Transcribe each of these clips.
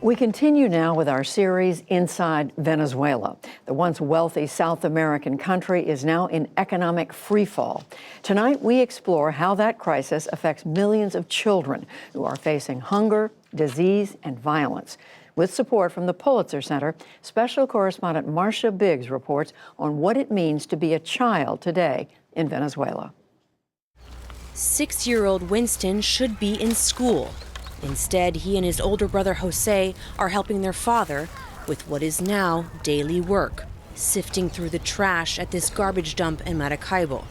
We continue now with our series, Inside Venezuela. The once wealthy South American country is now in economic freefall. Tonight, we explore how that crisis affects millions of children who are facing hunger, disease, and violence. With support from the Pulitzer Center, special correspondent Marcia Biggs reports on what it means to be a child today in Venezuela. 6-year-old Winston should be in school. Instead, he and his older brother Jose are helping their father with what is now daily work, sifting through the trash at this garbage dump in Maracaibo,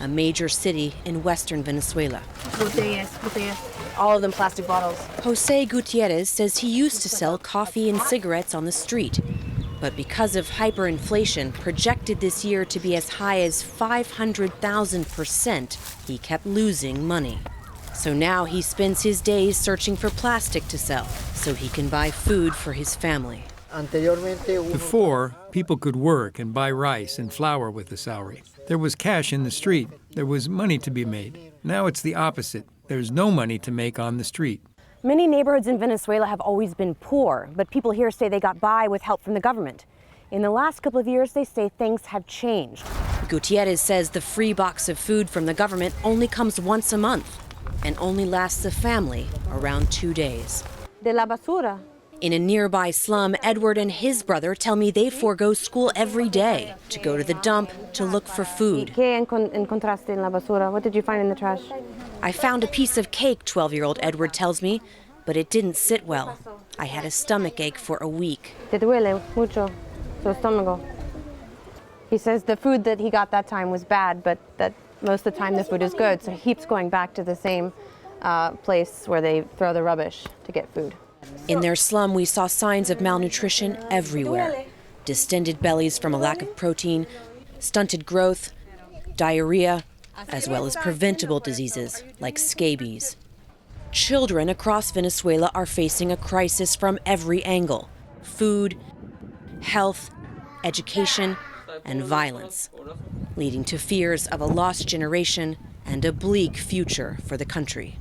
a major city in western Venezuela. All of them plastic bottles. Jose Gutierrez says he used to sell coffee and cigarettes on the street, but because of hyperinflation projected this year to be as high as 500,000%, he kept losing money. So now he spends his days searching for plastic to sell so he can buy food for his family. Before, people could work and buy rice and flour with the salary. There was cash in the street. There was money to be made. Now it's the opposite. There's no money to make on the street. Many neighborhoods in Venezuela have always been poor, but people here say they got by with help from the government. In the last couple of years, they say things have changed. Gutierrez says the free box of food from the government only comes once a month and only lasts the family around 2 days. De la basura. In a nearby slum, Edward and his brother tell me they forego school every day to go to the dump to look for food. ¿Qué encontraste en la basura? What did you find in the trash? I found a piece of cake, 12-year-old Edward tells me, but it didn't sit well. I had a stomach ache for a week. Te duele mucho su estómago. He says the food that he got that time was bad, but that most of the time the food is good, so he keeps going back to the same place where they throw the rubbish to get food. In their slum, we saw signs of malnutrition everywhere. Distended bellies from a lack of protein, stunted growth, diarrhea, as well as preventable diseases like scabies. Children across Venezuela are facing a crisis from every angle: food, health, education, and violence, leading to fears of a lost generation and a bleak future for the country.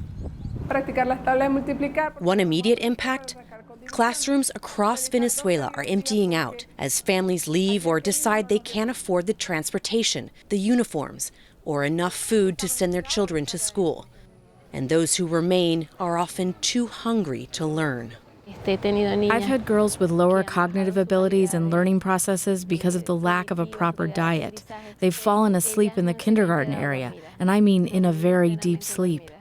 One immediate impact? Classrooms across Venezuela are emptying out as families leave or decide they can't afford the transportation, the uniforms, or enough food to send their children to school. And those who remain are often too hungry to learn. I've had girls with lower cognitive abilities and learning processes because of the lack of a proper diet. They've fallen asleep in the kindergarten area, and I mean in a very deep sleep.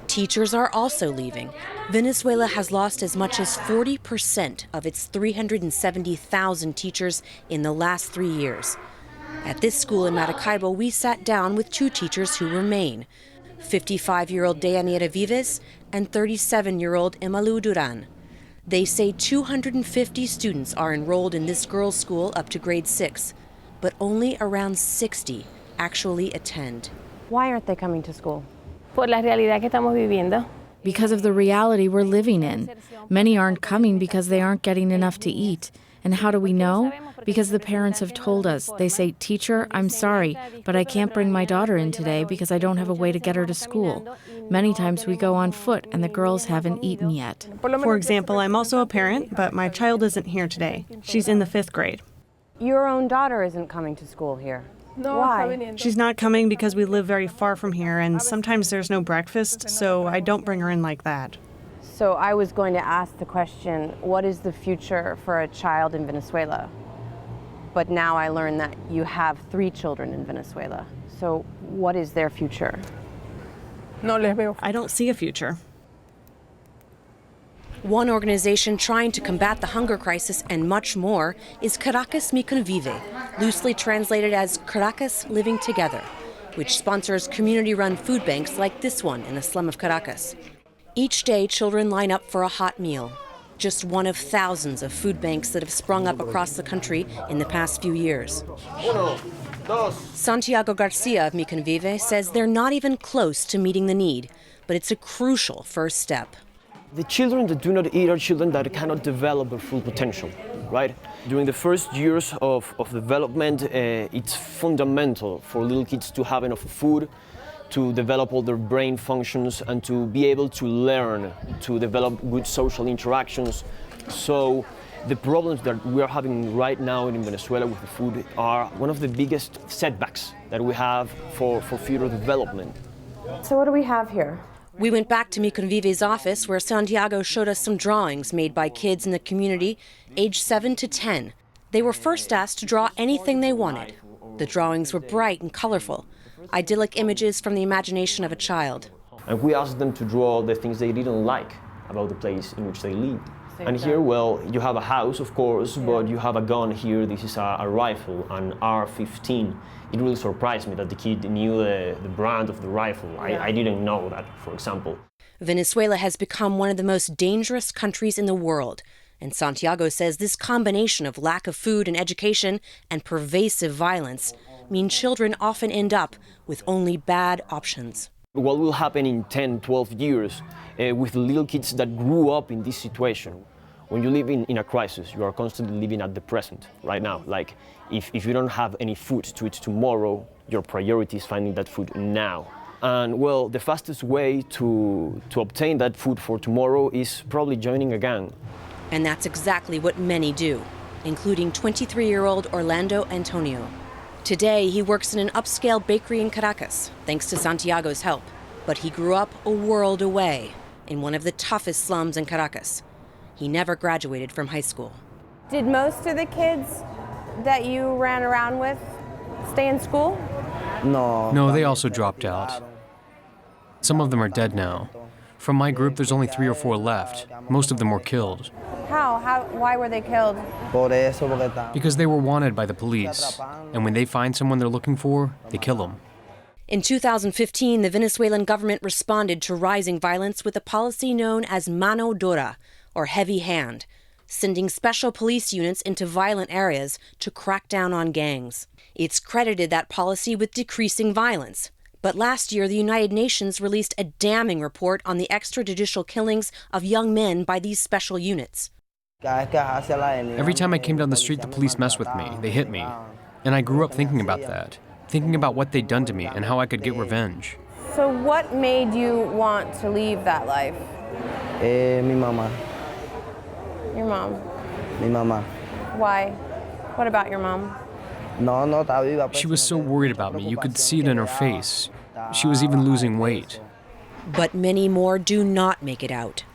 Teachers are also leaving. Venezuela has lost as much as 40% of its 370,000 teachers in the last 3 years. At this school in Maracaibo, we sat down with 2 teachers who remain, 55-year-old Deyanira Vives and 37-year-old Emalu Duran. They say 250 students are enrolled in this girls' school up to grade 6, but only around 60 actually attend. Why aren't they coming to school? Por la realidad que estamos viviendo. Because of the reality we're living in. Many aren't coming because they aren't getting enough to eat. And how do we know? Because the parents have told us. They say, "Teacher, I'm sorry, but I can't bring my daughter in today because I don't have a way to get her to school." Many times we go on foot and the girls haven't eaten yet. For example, I'm also a parent, but my child isn't here today. She's in the 5th grade. Your own daughter isn't coming to school here. Why? She's not coming because we live very far from here, and sometimes there's no breakfast, so I don't bring her in like that. So I was going to ask the question, what is the future for a child in Venezuela? But now I learned that you have 3 children in Venezuela. So what is their future? I don't see a future. One organization trying to combat the hunger crisis and much more is Caracas Mi Convive, loosely translated as Caracas Living Together, which sponsors community-run food banks like this one in a slum of Caracas. Each day, children line up for a hot meal, just one of thousands of food banks that have sprung up across the country in the past few years. Santiago Garcia of Mi Convive says they're not even close to meeting the need, but it's a crucial first step. The children that do not eat are children that cannot develop their full potential, right? During the first years of development, it's fundamental for little kids to have enough food, to develop all their brain functions and to be able to learn, to develop good social interactions. So the problems that we are having right now in Venezuela with the food are one of the biggest setbacks that we have for future development. So what do we have here? We went back to Mi Convive's office where Santiago showed us some drawings made by kids in the community aged 7 to 10. They were first asked to draw anything they wanted. The drawings were bright and colorful, idyllic images from the imagination of a child. And we asked them to draw the things they didn't like about the place in which they live. And here, well, you have a house, of course, but you have a gun here. This is a rifle, an R-15. It really surprised me that the kid knew the brand of the rifle. I didn't know that, for example. Venezuela has become one of the most dangerous countries in the world. And Santiago says this combination of lack of food and education and pervasive violence mean children often end up with only bad options. What will happen in 10, 12 years with little kids that grew up in this situation? When you live in a crisis, you are constantly living at the present, right now. Like, if you don't have any food to eat tomorrow, your priority is finding that food now. And, well, the fastest way to obtain that food for tomorrow is probably joining a gang. And that's exactly what many do, including 23-year-old Orlando Antonio. Today, he works in an upscale bakery in Caracas, thanks to Santiago's help. But he grew up a world away, in one of the toughest slums in Caracas. He never graduated from high school. Did most of the kids that you ran around with stay in school? No, they also dropped out. Some of them are dead now. From my group, there's only 3 or 4 left. Most of them were killed. How? Why were they killed? Because they were wanted by the police. And when they find someone they're looking for, they kill them. In 2015, the Venezuelan government responded to rising violence with a policy known as mano dura, or heavy hand, sending special police units into violent areas to crack down on gangs. It's credited that policy with decreasing violence. But last year, the United Nations released a damning report on the extrajudicial killings of young men by these special units. Every time I came down the street, the police messed with me. They hit me. And I grew up thinking about that, thinking about what they'd done to me and how I could get revenge. So what made you want to leave that life? Mi mamá. Your mom. Mi mamá. Why? What about your mom? No, está viva. She was so worried about me, you could see it in her face. She was even losing weight. But many more do not make it out.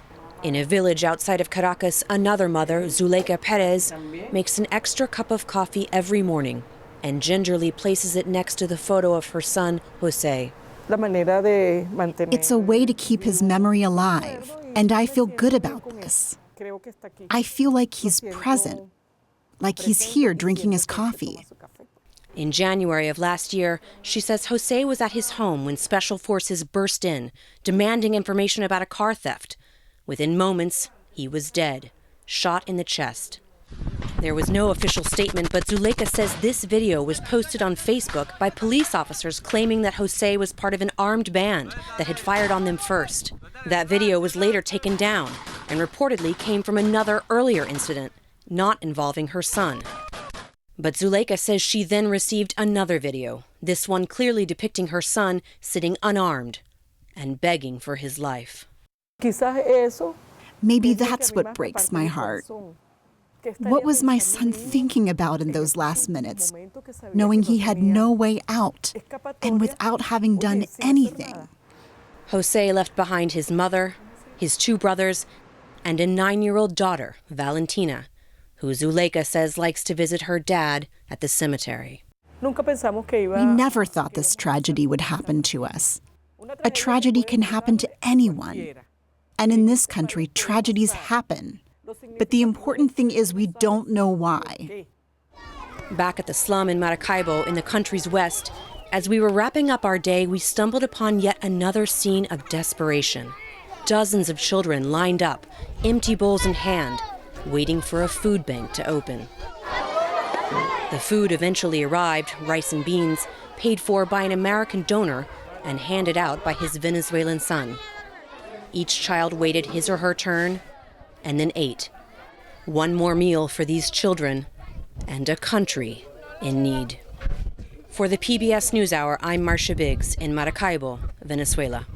In a village outside of Caracas, another mother, Zuleika Perez, makes an extra cup of coffee every morning and gingerly places it next to the photo of her son, Jose. It's a way to keep his memory alive, and I feel good about this. I feel like he's present, like he's here drinking his coffee. In January of last year, she says Jose was at his home when special forces burst in, demanding information about a car theft. Within moments, he was dead, shot in the chest. There was no official statement, but Zuleika says this video was posted on Facebook by police officers claiming that Jose was part of an armed band that had fired on them first. That video was later taken down and reportedly came from another earlier incident, not involving her son. But Zuleika says she then received another video, this one clearly depicting her son sitting unarmed and begging for his life. Maybe that's what breaks my heart. What was my son thinking about in those last minutes, knowing he had no way out and without having done anything? Jose left behind his mother, his 2 brothers, and a 9-year-old daughter, Valentina, who Zuleika says likes to visit her dad at the cemetery. We never thought this tragedy would happen to us. A tragedy can happen to anyone. And in this country, tragedies happen. But the important thing is we don't know why. Back at the slum in Maracaibo in the country's west, as we were wrapping up our day, we stumbled upon yet another scene of desperation. Dozens of children lined up, empty bowls in hand, waiting for a food bank to open. The food eventually arrived, rice and beans, paid for by an American donor and handed out by his Venezuelan son. Each child waited his or her turn and then ate. One more meal for these children and a country in need. For the PBS NewsHour, I'm Marcia Biggs in Maracaibo, Venezuela.